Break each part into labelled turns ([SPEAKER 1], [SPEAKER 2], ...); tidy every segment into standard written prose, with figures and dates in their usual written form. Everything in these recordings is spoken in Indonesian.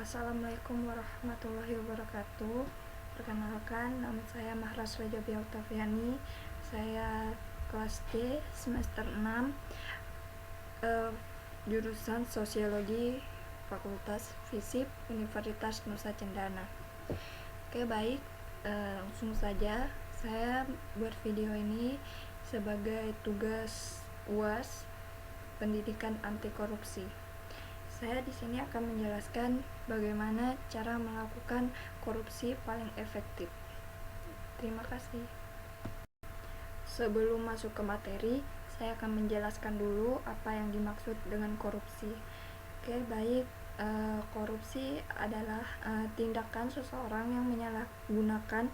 [SPEAKER 1] Assalamualaikum warahmatullahi wabarakatuh. Perkenalkan, nama saya Mahras Rajabi Oktaviani. Saya kelas D semester 6, jurusan Sosiologi, Fakultas Fisip, Universitas Nusa Cendana. Oke, baik, langsung saja. Saya buat video ini sebagai tugas UAS Pendidikan Anti Korupsi. Saya di sini akan menjelaskan bagaimana cara melakukan korupsi paling efektif. Terima kasih. Sebelum masuk ke materi, saya akan menjelaskan dulu apa yang dimaksud dengan korupsi. Oke, baik. Korupsi adalah tindakan seseorang yang menyalahgunakan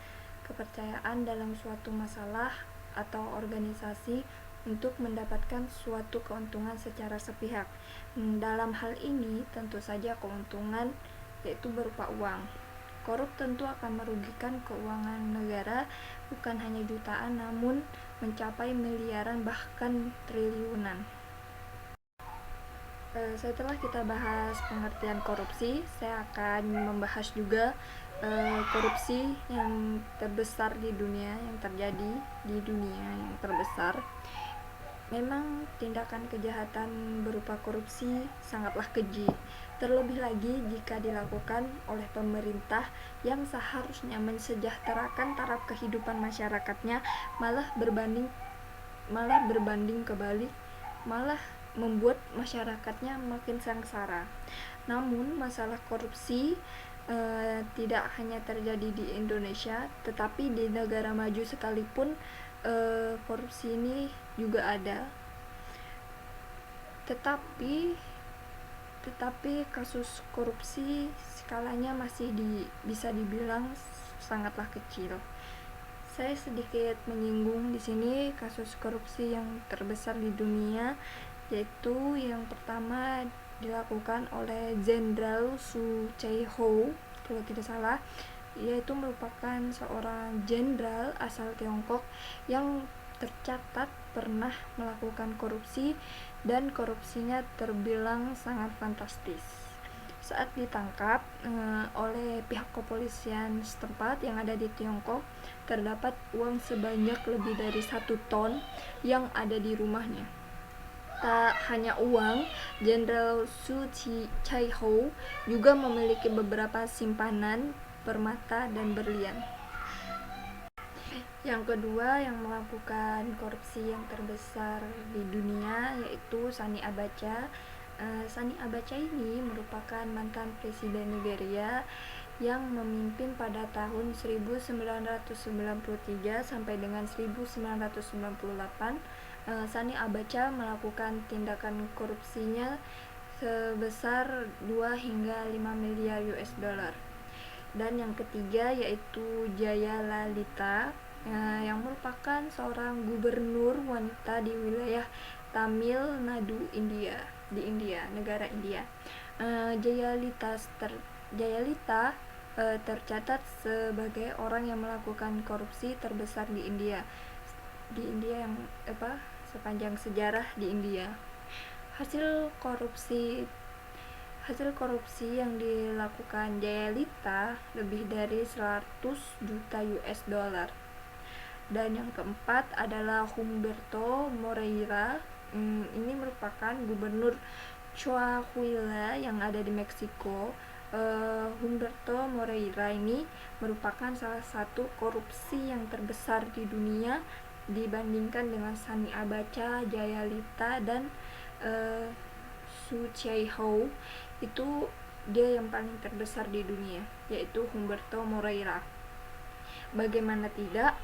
[SPEAKER 1] kepercayaan dalam suatu masalah atau organisasi untuk mendapatkan suatu keuntungan secara sepihak. Dalam hal ini tentu saja keuntungan yaitu berupa uang. Korup tentu akan merugikan keuangan negara, bukan hanya jutaan namun mencapai miliaran bahkan triliunan. Setelah kita bahas pengertian korupsi, saya akan membahas juga korupsi yang terbesar di dunia, yang terjadi di dunia yang terbesar. Memang tindakan kejahatan berupa korupsi sangatlah keji, terlebih lagi jika dilakukan oleh pemerintah yang seharusnya mensejahterakan taraf kehidupan masyarakatnya, malah berbanding kebalik, malah membuat masyarakatnya makin sengsara. Namun masalah korupsi tidak hanya terjadi di Indonesia, tetapi di negara maju sekalipun korupsi ini juga ada. Tetapi kasus korupsi skalanya masih bisa dibilang sangatlah kecil. Saya sedikit menyinggung di sini kasus korupsi yang terbesar di dunia, yaitu yang pertama dilakukan oleh Jenderal Su Chai-ho, kalau tidak salah, yaitu merupakan seorang jenderal asal Tiongkok yang tercatat pernah melakukan korupsi dan korupsinya terbilang sangat fantastis. Saat ditangkap oleh pihak kepolisian setempat yang ada di Tiongkok, terdapat uang sebanyak lebih dari 1 ton yang ada di rumahnya. Tak hanya uang, Jenderal Su Chai-ho juga memiliki beberapa simpanan permata dan berlian. Yang kedua yang melakukan korupsi yang terbesar di dunia yaitu Sani Abacha. Sani Abacha ini merupakan mantan presiden Nigeria yang memimpin pada tahun 1993 sampai dengan 1998. Sani Abacha melakukan tindakan korupsinya sebesar 2 hingga 5 miliar US dollar. Dan yang ketiga yaitu Jaya Lalita, yang merupakan seorang gubernur wanita di wilayah Tamil Nadu, negara India. Jaya Lita tercatat sebagai orang yang melakukan korupsi terbesar di India yang sepanjang sejarah di India. Hasil korupsi yang dilakukan Jaya Lita lebih dari 100 juta US dollar. Dan yang keempat adalah Humberto Moreira. Ini merupakan gubernur Coahuila yang ada di Meksiko. Humberto Moreira ini merupakan salah satu korupsi yang terbesar di dunia dibandingkan dengan Sani Abacha, Jaya Lita, dan Su Chai-ho. Itu dia yang paling terbesar di dunia, yaitu Humberto Moreira. Bagaimana tidak,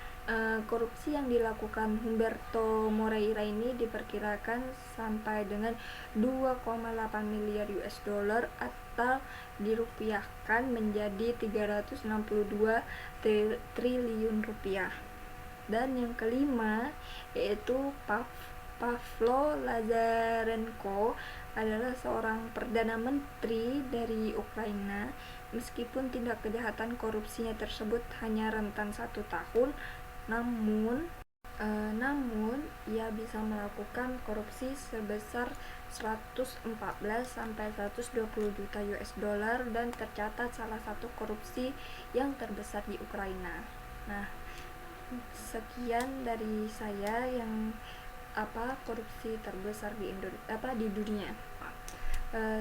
[SPEAKER 1] korupsi yang dilakukan Humberto Moreira ini diperkirakan sampai dengan 2,8 miliar US dollar atau dirupiahkan menjadi 362 triliun rupiah. Dan yang kelima yaitu Pavlo Lazarenko adalah seorang perdana menteri dari Ukraina. Meskipun tindak kejahatan korupsinya tersebut hanya rentan 1 tahun, namun Namun ia bisa melakukan korupsi sebesar 114 sampai 120 juta US dollar dan tercatat salah satu korupsi yang terbesar di Ukraina. Nah, sekian dari saya yang korupsi terbesar di dunia.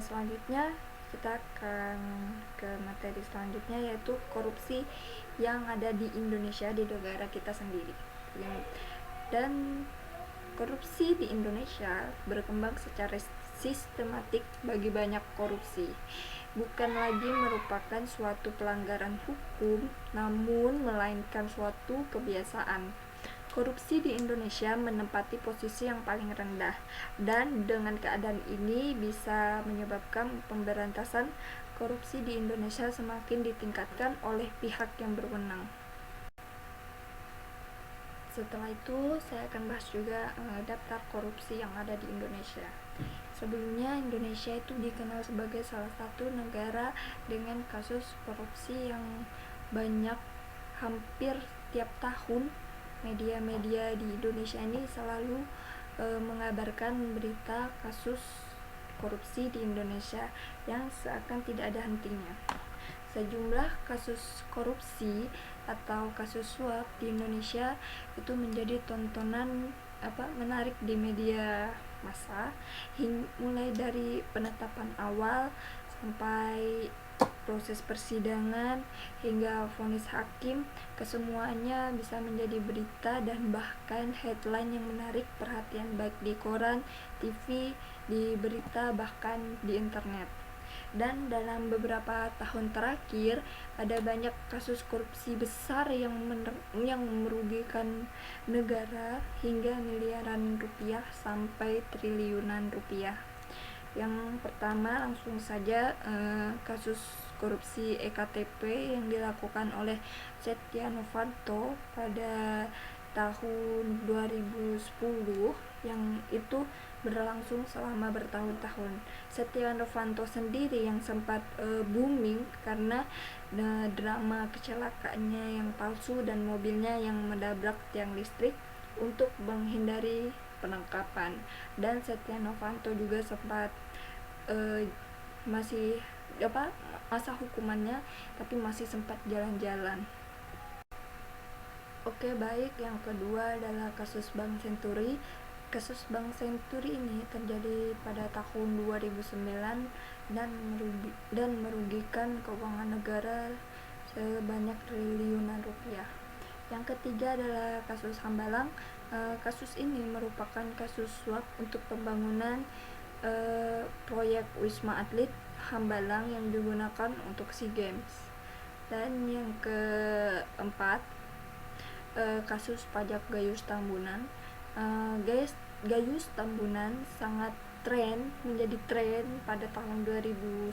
[SPEAKER 1] Selanjutnya kita akan ke materi selanjutnya, yaitu korupsi yang ada di Indonesia, di negara kita sendiri. Dan korupsi di Indonesia berkembang secara sistematik bagi banyak korupsi. Bukan lagi merupakan suatu pelanggaran hukum, namun melainkan suatu kebiasaan. Korupsi di Indonesia menempati posisi yang paling rendah, dan dengan keadaan ini bisa menyebabkan pemberantasan korupsi di Indonesia semakin ditingkatkan oleh pihak yang berwenang. Setelah itu saya akan bahas juga daftar korupsi yang ada di Indonesia. Sebelumnya Indonesia itu dikenal sebagai salah satu negara dengan kasus korupsi yang banyak. Hampir tiap tahun media-media di Indonesia ini selalu mengabarkan berita kasus korupsi di Indonesia yang seakan tidak ada hentinya. Sejumlah kasus korupsi atau kasus suap di Indonesia itu menjadi tontonan menarik di media massa, mulai dari penetapan awal sampai proses persidangan hingga vonis hakim. Kesemuanya bisa menjadi berita dan bahkan headline yang menarik perhatian baik di koran, TV, di berita, bahkan di internet. Dan dalam beberapa tahun terakhir ada banyak kasus korupsi besar yang merugikan negara hingga miliaran rupiah sampai triliunan rupiah. Yang pertama langsung saja kasus korupsi EKTP yang dilakukan oleh Setia Novanto pada tahun 2010 yang itu berlangsung selama bertahun-tahun. Setia Novanto sendiri yang sempat booming karena drama kecelakaannya yang palsu dan mobilnya yang menabrak tiang listrik untuk menghindari penangkapan. Dan Setia Novanto juga sempat masih masa hukumannya tapi masih sempat jalan-jalan. Oke, baik. Yang kedua adalah kasus Bank Senturi. Kasus Bank Senturi ini terjadi pada tahun 2009 dan merugikan keuangan negara sebanyak triliunan rupiah. Yang ketiga adalah kasus Hambalang. Kasus ini merupakan kasus suap untuk pembangunan proyek Wisma Atlet Hambalang yang digunakan untuk SEA Games. Dan yang keempat, kasus pajak Gayus Tambunan. Gayus Tambunan sangat menjadi tren pada tahun 2010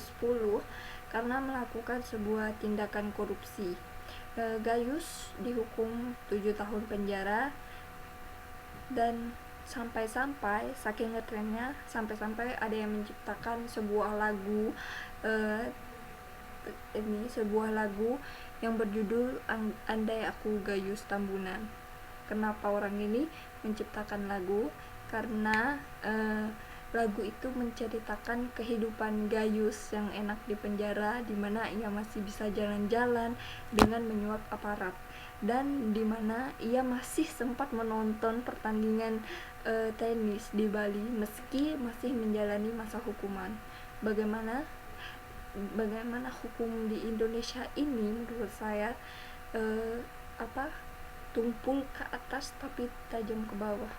[SPEAKER 1] karena melakukan sebuah tindakan korupsi. Gayus dihukum 7 tahun penjara dan sampai saking ngetrennya sampai ada yang menciptakan sebuah lagu yang berjudul Andai Aku Gayus Tambunan. Kenapa orang ini menciptakan lagu? Karena lagu itu menceritakan kehidupan Gayus yang enak di penjara, di mana ia masih bisa jalan-jalan dengan menyuap aparat, dan di mana ia masih sempat menonton pertandingan tenis di Bali meski masih menjalani masa hukuman. Bagaimana hukum di Indonesia ini menurut saya tumpul ke atas tapi tajam ke bawah.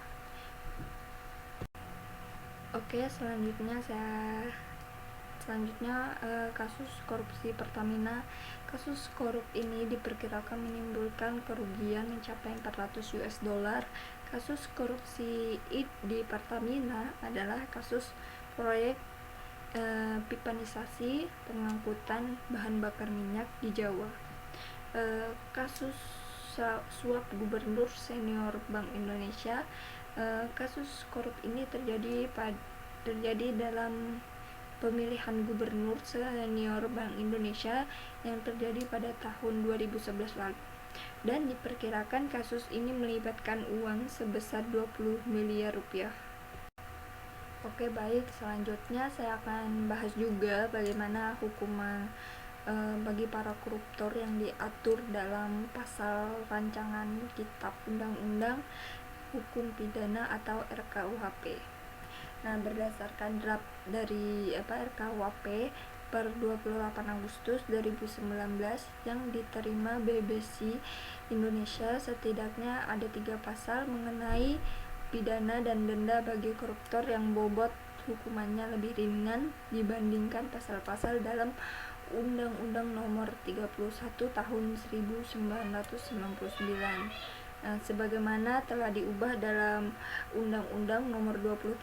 [SPEAKER 1] Oke, selanjutnya kasus korupsi Pertamina. Kasus korup ini diperkirakan menimbulkan kerugian mencapai 400 US dollar. Kasus korupsi di Pertamina adalah kasus proyek pipanisasi pengangkutan bahan bakar minyak di Jawa. Kasus suap gubernur senior Bank Indonesia. Kasus korup ini terjadi dalam pemilihan gubernur senior Bank Indonesia yang terjadi pada tahun 2011 lalu. dan diperkirakan kasus ini melibatkan uang sebesar 20 miliar rupiah. Oke, baik, selanjutnya saya akan bahas juga bagaimana hukuman bagi para koruptor yang diatur dalam pasal rancangan Kitab Undang-Undang Hukum Pidana atau RKUHP. Nah, berdasarkan draft dari RKUHP per 28 Agustus 2019 yang diterima BBC Indonesia, setidaknya ada 3 pasal mengenai pidana dan denda bagi koruptor yang bobot hukumannya lebih ringan dibandingkan pasal-pasal dalam Undang-Undang Nomor 31 Tahun 1999. Nah, sebagaimana telah diubah dalam Undang-Undang Nomor 20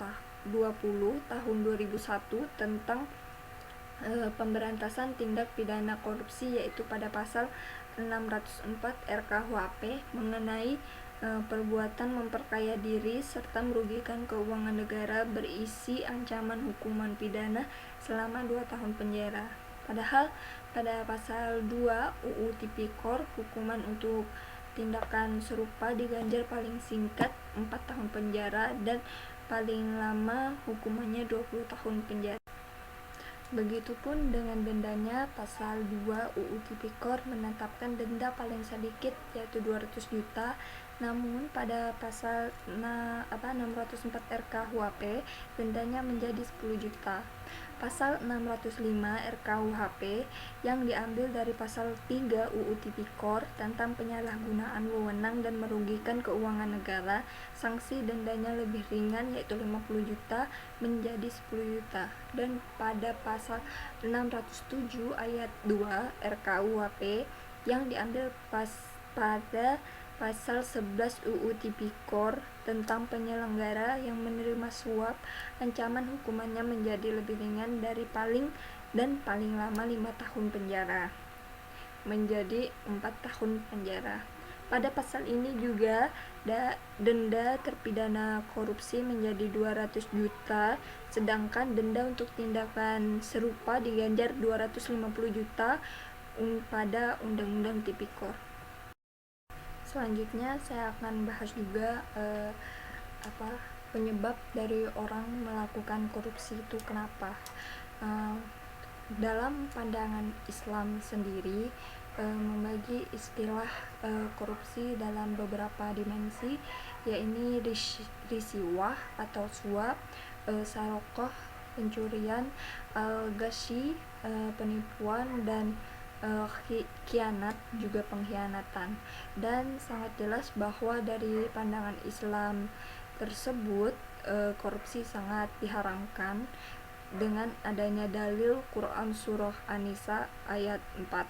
[SPEAKER 1] Tahun 2001 tentang pemberantasan tindak pidana korupsi, yaitu pada pasal 604 RKUHP mengenai perbuatan memperkaya diri serta merugikan keuangan negara berisi ancaman hukuman pidana selama 2 tahun penjara. Padahal pada pasal 2 UU Tipikor hukuman untuk tindakan serupa diganjar paling singkat 4 tahun penjara dan paling lama hukumannya 20 tahun penjara. Begitupun dengan dendanya, pasal 2 UU Tipikor menetapkan denda paling sedikit yaitu 200 juta. Namun pada pasal 604 RKUHP dendanya menjadi 10 juta. Pasal 605 RKUHP yang diambil dari pasal 3 UU Tipikor tentang penyalahgunaan wewenang dan merugikan keuangan negara, sanksi dendanya lebih ringan yaitu 50 juta menjadi 10 juta. Dan pada pasal 607 ayat 2 RKUHP yang diambil pada pasal 11 UU Tipikor tentang penyelenggara yang menerima suap, ancaman hukumannya menjadi lebih ringan dari paling lama 5 tahun penjara menjadi 4 tahun penjara. Pada pasal ini juga denda terpidana korupsi menjadi 200 juta, sedangkan denda untuk tindakan serupa diganjar 250 juta pada Undang-Undang Tipikor. Selanjutnya saya akan bahas juga penyebab dari orang melakukan korupsi itu kenapa. Dalam pandangan Islam sendiri membagi istilah korupsi dalam beberapa dimensi, yaitu risiwah atau suap, sarokoh pencurian, al-ghashi penipuan, dan khianat juga pengkhianatan. Dan sangat jelas bahwa dari pandangan Islam tersebut korupsi sangat diharamkan dengan adanya dalil Quran surah An-Nisa ayat 4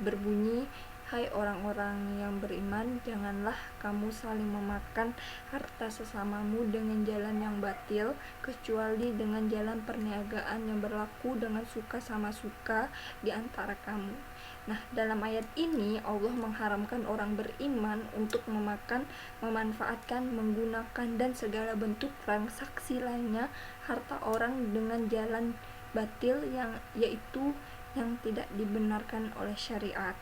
[SPEAKER 1] berbunyi, "Hai orang-orang yang beriman, janganlah kamu saling memakan harta sesamamu dengan jalan yang batil, kecuali dengan jalan perniagaan yang berlaku dengan suka sama suka di antara kamu." Nah, dalam ayat ini Allah mengharamkan orang beriman untuk memakan, memanfaatkan, menggunakan, dan segala bentuk transaksi lainnya harta orang dengan jalan batil yaitu yang tidak dibenarkan oleh syariat.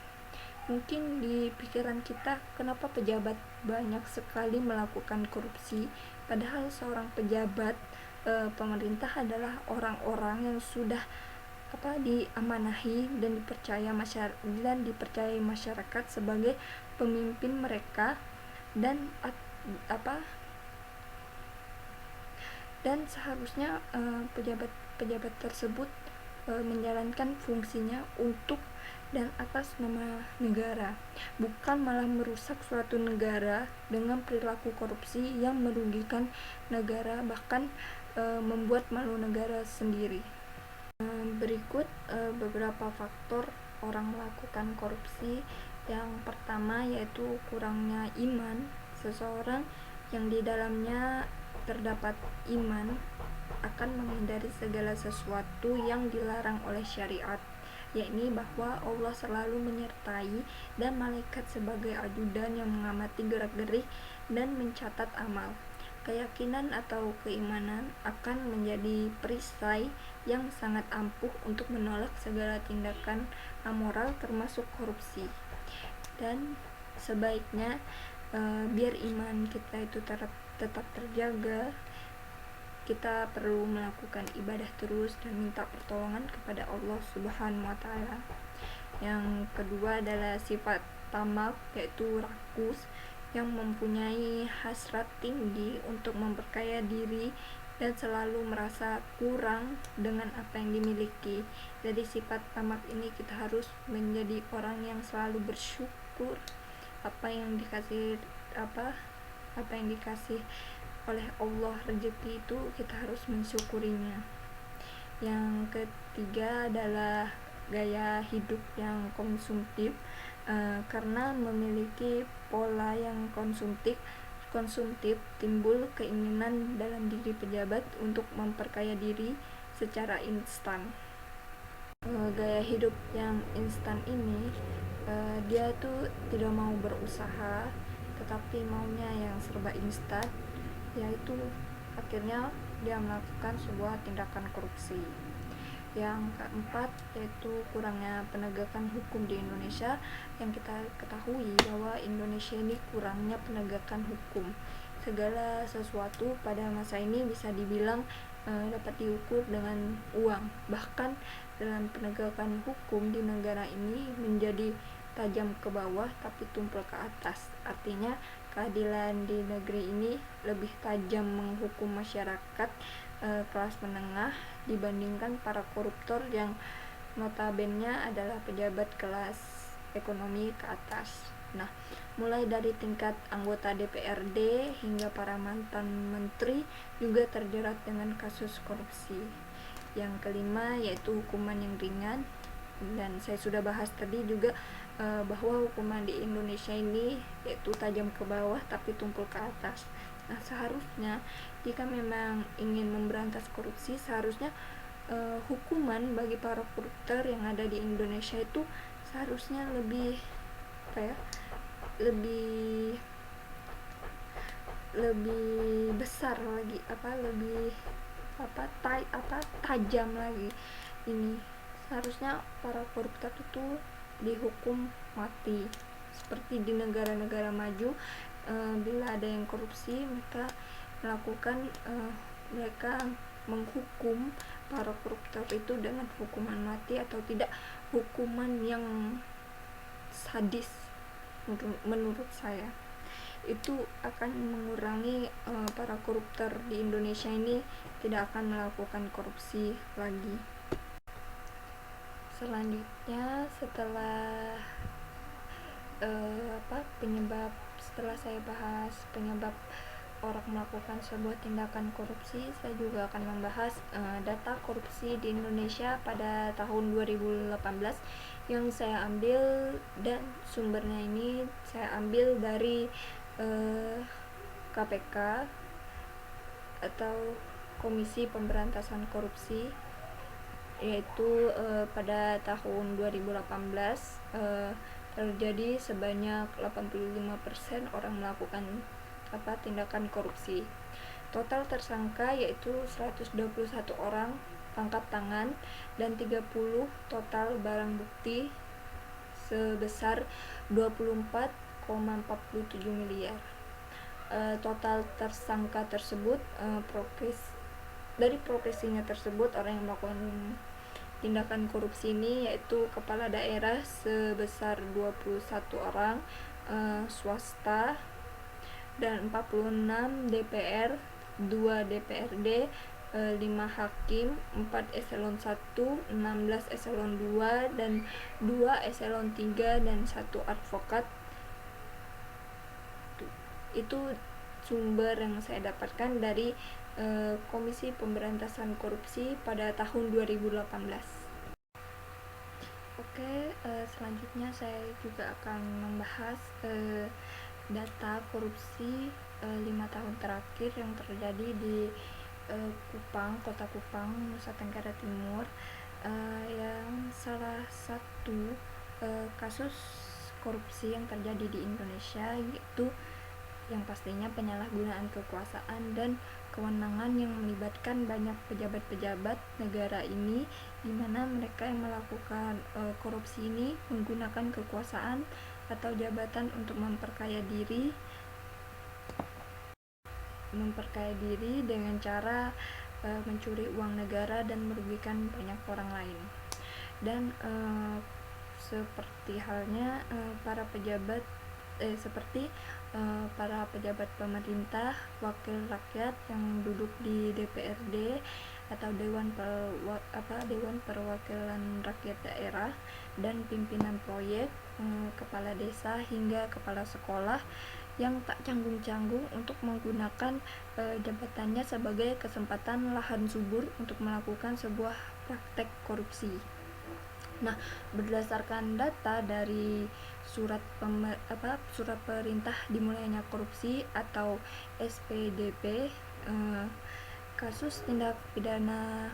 [SPEAKER 1] Mungkin di pikiran kita, kenapa pejabat banyak sekali melakukan korupsi, padahal seorang pejabat pemerintah adalah orang-orang yang sudah diamanahi dan dipercayai masyarakat sebagai pemimpin mereka, dan seharusnya pejabat tersebut menjalankan fungsinya untuk dan atas nama negara, bukan malah merusak suatu negara dengan perilaku korupsi yang merugikan negara, bahkan membuat malu negara sendiri. Berikut beberapa faktor orang melakukan korupsi. Yang pertama yaitu kurangnya iman. Seseorang yang di dalamnya terdapat iman akan menghindari segala sesuatu yang dilarang oleh syariat, yakni bahwa Allah selalu menyertai dan malaikat sebagai ajudan yang mengamati gerak-gerik dan mencatat amal. Keyakinan atau keimanan akan menjadi perisai yang sangat ampuh untuk menolak segala tindakan amoral termasuk korupsi. Dan sebaiknya biar iman kita itu tetap terjaga, kita perlu melakukan ibadah terus dan minta pertolongan kepada Allah Subhanahu wa taala. Yang kedua adalah sifat tamak, yaitu rakus, yang mempunyai hasrat tinggi untuk memperkaya diri dan selalu merasa kurang dengan apa yang dimiliki. Jadi sifat tamak ini kita harus menjadi orang yang selalu bersyukur apa yang dikasih oleh Allah, rezeki itu kita harus mensyukurinya. Yang ketiga adalah gaya hidup yang konsumtif, karena memiliki pola yang konsumtif timbul keinginan dalam diri pejabat untuk memperkaya diri secara instan. Gaya hidup yang instan ini dia tuh tidak mau berusaha tetapi maunya yang serba instan, yaitu akhirnya dia melakukan sebuah tindakan korupsi. Yang keempat yaitu kurangnya penegakan hukum di Indonesia. Yang kita ketahui bahwa Indonesia ini kurangnya penegakan hukum. Segala sesuatu pada masa ini bisa dibilang dapat diukur dengan uang. Bahkan dalam penegakan hukum di negara ini menjadi tajam ke bawah tapi tumpul ke atas. Artinya keadilan di negeri ini lebih tajam menghukum masyarakat kelas menengah dibandingkan para koruptor yang notabene adalah pejabat kelas ekonomi ke atas. Nah, mulai dari tingkat anggota DPRD hingga para mantan menteri juga terjerat dengan kasus korupsi. Yang kelima yaitu hukuman yang ringan, dan saya sudah bahas tadi juga bahwa hukuman di Indonesia ini yaitu tajam ke bawah tapi tumpul ke atas. Nah, seharusnya jika memang ingin memberantas korupsi, seharusnya hukuman bagi para koruptor yang ada di Indonesia itu seharusnya lebih besar lagi, tajam lagi. Ini seharusnya para koruptor itu dihukum mati seperti di negara-negara maju. Bila ada yang korupsi, mereka menghukum para koruptor itu dengan hukuman mati atau tidak hukuman yang sadis. Menurut saya itu akan mengurangi para koruptor di Indonesia ini tidak akan melakukan korupsi lagi. Selanjutnya setelah saya bahas penyebab orang melakukan sebuah tindakan korupsi, saya juga akan membahas data korupsi di Indonesia pada tahun 2018 yang saya ambil, dan sumbernya ini saya ambil dari KPK atau Komisi Pemberantasan Korupsi, yaitu pada tahun 2018 terjadi sebanyak 85% orang melakukan tindakan korupsi. Total tersangka yaitu 121 orang tangkap tangan dan 30 total barang bukti sebesar 24,47 miliar. Total tersangka tersebut dari profesinya tersebut, orang yang melakukan tindakan korupsi ini yaitu kepala daerah sebesar 21 orang, swasta dan 46 DPR, 2 DPRD, 5 hakim, 4 eselon 1, 16 eselon 2, dan 2 eselon 3, dan 1 advokat. Itu sumber yang saya dapatkan dari Komisi Pemberantasan Korupsi pada tahun 2018. Selanjutnya saya juga akan membahas data korupsi 5 tahun terakhir yang terjadi di Kota Kupang, Nusa Tenggara Timur. Yang salah satu kasus korupsi yang terjadi di Indonesia yaitu yang pastinya penyalahgunaan kekuasaan dan kewenangan yang melibatkan banyak pejabat-pejabat negara ini, di mana mereka yang melakukan korupsi ini menggunakan kekuasaan atau jabatan untuk memperkaya diri dengan cara mencuri uang negara dan merugikan banyak orang lain. Dan seperti halnya para pejabat pemerintah, wakil rakyat yang duduk di DPRD atau Dewan Perwakilan Rakyat Daerah, dan pimpinan proyek, kepala desa hingga kepala sekolah yang tak canggung-canggung untuk menggunakan jabatannya sebagai kesempatan lahan subur untuk melakukan sebuah praktek korupsi. Nah, berdasarkan data dari surat perintah dimulainya korupsi atau SPDP, kasus tindak pidana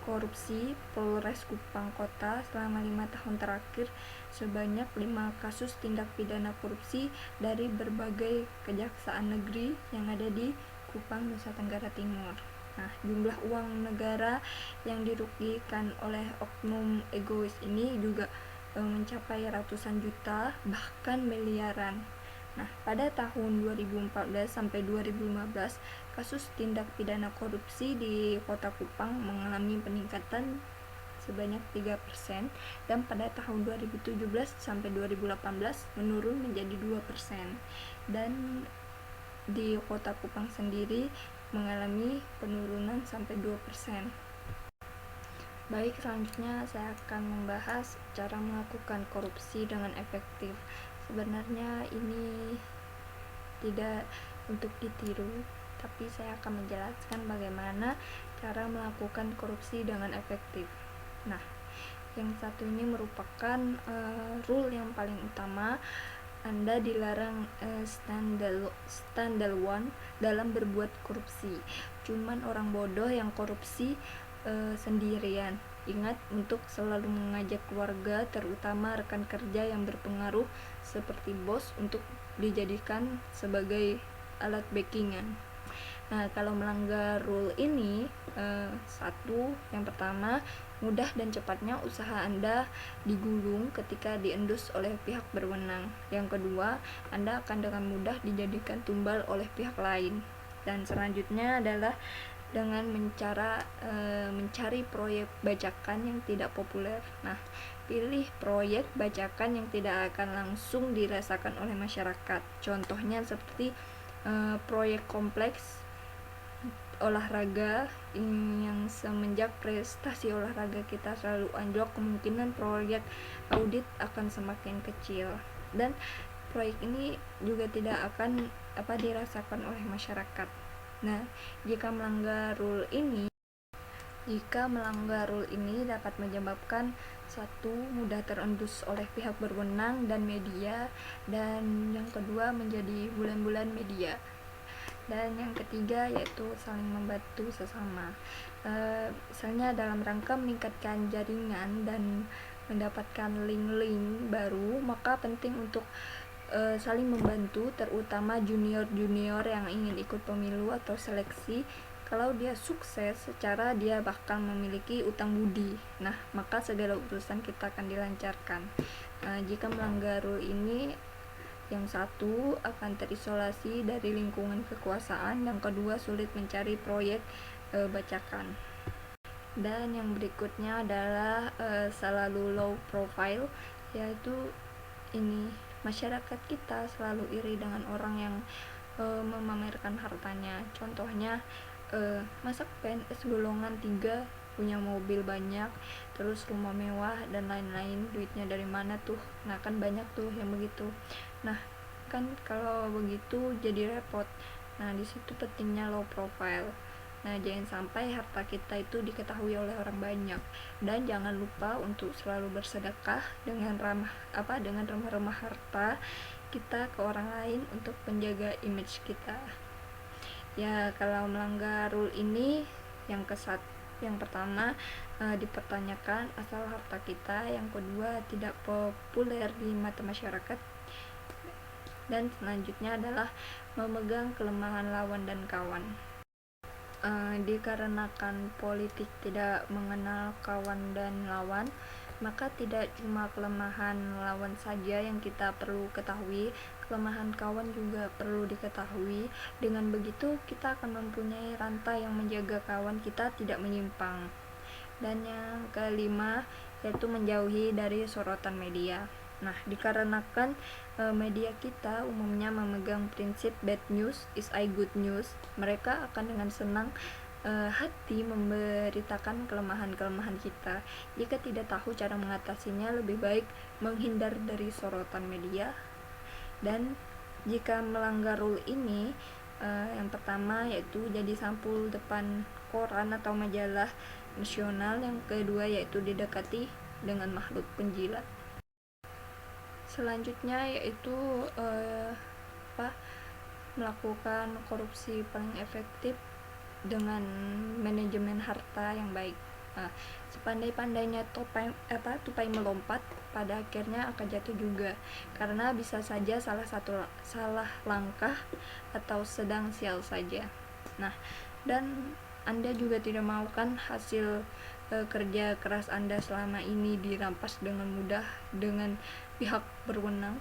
[SPEAKER 1] korupsi Polres Kupang Kota selama 5 tahun terakhir sebanyak 5 kasus tindak pidana korupsi dari berbagai kejaksaan negeri yang ada di Kupang, Nusa Tenggara Timur. Nah, jumlah uang negara yang dirugikan oleh oknum egois ini juga mencapai ratusan juta, bahkan miliaran. Nah, pada tahun 2014 sampai 2015, kasus tindak pidana korupsi di Kota Kupang mengalami peningkatan sebanyak 3%, dan pada tahun 2017 sampai 2018 menurun menjadi 2%. Dan di Kota Kupang sendiri mengalami penurunan sampai 2%. Baik, selanjutnya saya akan membahas cara melakukan korupsi dengan efektif. Sebenarnya ini tidak untuk ditiru, tapi saya akan menjelaskan bagaimana cara melakukan korupsi dengan efektif. Nah, yang satu ini merupakan rule yang paling utama. Anda dilarang standalone dalam berbuat korupsi. Cuman orang bodoh yang korupsi sendirian. Ingat untuk selalu mengajak keluarga, terutama rekan kerja yang berpengaruh seperti bos, untuk dijadikan sebagai alat backingan. Nah, kalau melanggar rule ini, yang pertama, mudah dan cepatnya usaha Anda digulung ketika diendus oleh pihak berwenang. Yang kedua, Anda akan dengan mudah dijadikan tumbal oleh pihak lain. Dan selanjutnya adalah dengan mencari proyek bajakan yang tidak populer. Nah, pilih proyek bajakan yang tidak akan langsung dirasakan oleh masyarakat. Contohnya seperti proyek kompleks olahraga yang semenjak prestasi olahraga kita selalu anjlok, kemungkinan proyek audit akan semakin kecil, dan proyek ini juga tidak akan dirasakan oleh masyarakat. Nah, jika melanggar rule ini dapat menyebabkan satu, mudah terendus oleh pihak berwenang dan media, dan yang kedua menjadi bulan-bulan media. Dan yang ketiga yaitu saling membantu sesama. Misalnya dalam rangka meningkatkan jaringan dan mendapatkan link-link baru, maka penting untuk saling membantu, terutama junior-junior yang ingin ikut pemilu atau seleksi. Kalau dia sukses, secara dia bakal memiliki utang budi. Nah, maka segala urusan kita akan dilancarkan. Jika melanggar rule ini, yang satu akan terisolasi dari lingkungan kekuasaan, yang kedua sulit mencari proyek bajakan. Dan yang berikutnya adalah selalu low profile, yaitu ini, masyarakat kita selalu iri dengan orang yang memamerkan hartanya. Contohnya masa PNS golongan 3 punya mobil banyak, terus rumah mewah dan lain-lain, duitnya dari mana tuh? Nah, kan banyak tuh yang begitu. Nah, kan kalau begitu jadi repot. Nah, di situ pentingnya low profile. Nah, jangan sampai harta kita itu diketahui oleh orang banyak, dan jangan lupa untuk selalu bersedekah dengan remah-remah harta kita ke orang lain untuk menjaga image kita. Ya, kalau melanggar rule ini, yang pertama dipertanyakan asal harta kita, yang kedua tidak populer di mata masyarakat, dan selanjutnya adalah memegang kelemahan lawan dan kawan. Dikarenakan politik tidak mengenal kawan dan lawan, maka tidak cuma kelemahan lawan saja yang kita perlu ketahui, kelemahan kawan juga perlu diketahui. Dengan begitu kita akan mempunyai rantai yang menjaga kawan kita tidak menyimpang. Dan yang kelima yaitu menjauhi dari sorotan media. Nah, dikarenakan media kita umumnya memegang prinsip bad news is a good news, mereka akan dengan senang hati memberitakan kelemahan-kelemahan kita. Jika tidak tahu cara mengatasinya, lebih baik menghindar dari sorotan media. Dan jika melanggar rule ini, yang pertama yaitu jadi sampul depan koran atau majalah nasional, yang kedua yaitu didekati dengan makhluk penjilat. Selanjutnya yaitu melakukan korupsi paling efektif dengan manajemen harta yang baik. Sepandai-pandainya tupai melompat, pada akhirnya akan jatuh juga, karena bisa saja salah langkah atau sedang sial saja. Nah, dan Anda juga tidak mau kan hasil kerja keras Anda selama ini dirampas dengan mudah dengan pihak berwenang.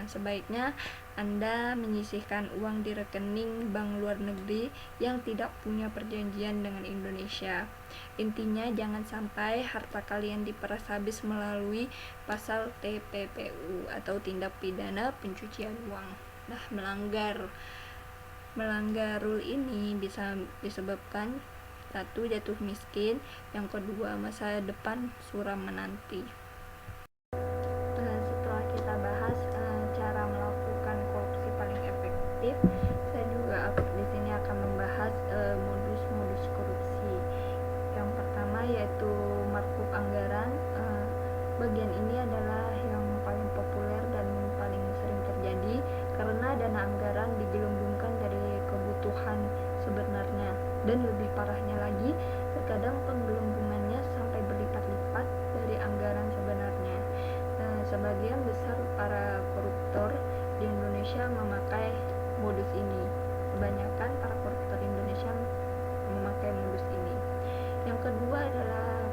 [SPEAKER 1] Sebaiknya Anda menyisihkan uang di rekening bank luar negeri yang tidak punya perjanjian dengan Indonesia. Intinya jangan sampai harta kalian diperas habis melalui pasal TPPU atau tindak pidana pencucian uang. Nah, melanggar rule ini bisa disebabkan satu, jatuh miskin, yang kedua, masa depan suram menanti. Setelah kita bahas cara melakukan korupsi paling efektif, saya juga di sini akan membahas modus-modus korupsi. Yang pertama yaitu markup anggaran. Bagian ini adalah yang paling populer dan paling sering terjadi karena dana anggaran digelembungkan dari kebutuhan sebenarnya, dan lebih parahnya lagi, terkadang penggelembungannya sampai berlipat-lipat dari anggaran sebenarnya. Sebagian besar para koruptor di Indonesia memakai modus ini. Kebanyakan para koruptor Indonesia memakai modus ini. Yang kedua adalah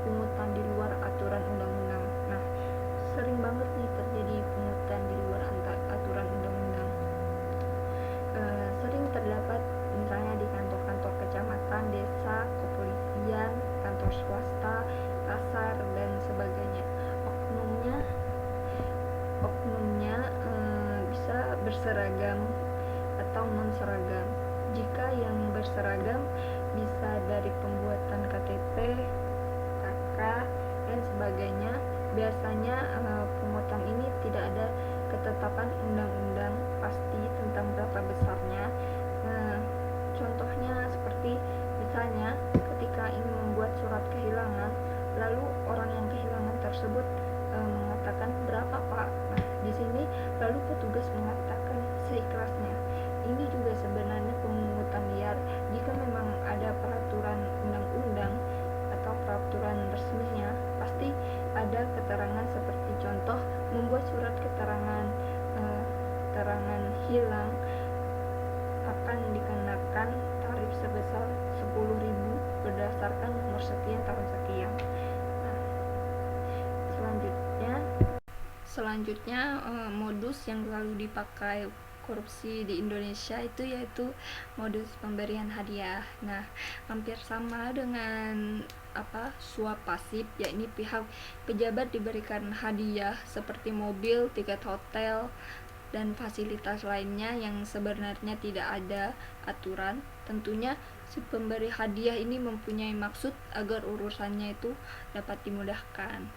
[SPEAKER 1] pungutan di luar aturan undang-undang. Nah, sering banget nih terjadi pungutan di luar aturan undang-undang. Sering terdapat misalnya di kantor-kantor kecamatan, desa, kepolisian, kantor swasta, pasar, dan sebagainya. Oknumnya bisa berseragam atau non seragam. Jika yang berseragam bisa dari pembuatan KTP, KK, dan sebagainya. Biasanya pungutan ini tidak ada ketetapan undang-undang pasti tentang berapa besarnya. Contohnya seperti misalnya ketika ingin membuat surat kehilangan, lalu orang yang kehilangan tersebut mengatakan berapa Pak. Nah, di sini lalu petugas mengatakan seikhlasnya. Ini juga sebenarnya pemungutan liar. Jika memang ada peraturan undang-undang atau peraturan resminya, pasti ada keterangan seperti contoh membuat surat keterangan hilang akan dikenakan tarif sebesar 10.000 berdasarkan nomor sekian tahun sekian. Nah, selanjutnya modus yang selalu dipakai korupsi di Indonesia itu yaitu modus pemberian hadiah. Nah, hampir sama dengan suap pasif, yakni pihak pejabat diberikan hadiah seperti mobil, tiket hotel, dan fasilitas lainnya yang sebenarnya tidak ada aturan. Tentunya si pemberi hadiah ini mempunyai maksud agar urusannya itu dapat dimudahkan.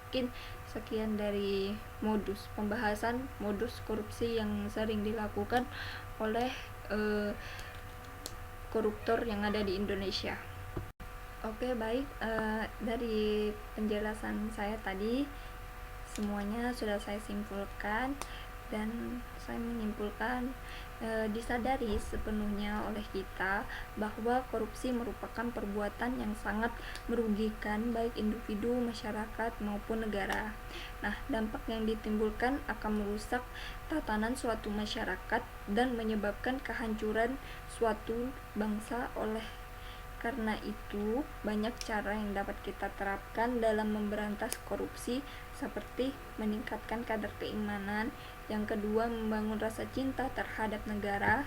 [SPEAKER 1] Mungkin sekian dari pembahasan modus korupsi yang sering dilakukan oleh koruptor yang ada di Indonesia. Oke, baik, dari penjelasan saya tadi semuanya sudah saya simpulkan. Dan saya menyimpulkan disadari sepenuhnya oleh kita bahwa korupsi merupakan perbuatan yang sangat merugikan baik individu, masyarakat maupun negara. Nah, dampak yang ditimbulkan akan merusak tatanan suatu masyarakat dan menyebabkan kehancuran suatu bangsa. Oleh karena itu, banyak cara yang dapat kita terapkan dalam memberantas korupsi, seperti meningkatkan kadar keimanan, yang kedua membangun rasa cinta terhadap negara,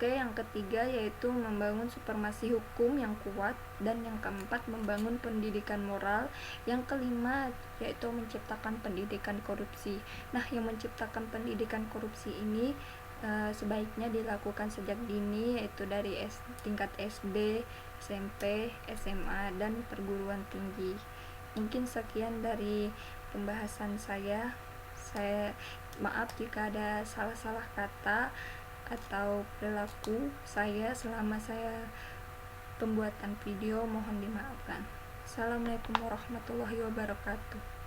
[SPEAKER 1] yang ketiga yaitu membangun supremasi hukum yang kuat, dan yang keempat membangun pendidikan moral, yang kelima yaitu menciptakan pendidikan korupsi. Nah, yang menciptakan pendidikan korupsi ini sebaiknya dilakukan sejak dini, yaitu dari tingkat SD, SMP, SMA, dan perguruan tinggi. Mungkin sekian dari pembahasan saya. Maaf jika ada salah-salah kata atau perilaku saya selama saya pembuatan video, mohon dimaafkan. Assalamualaikum warahmatullahi wabarakatuh.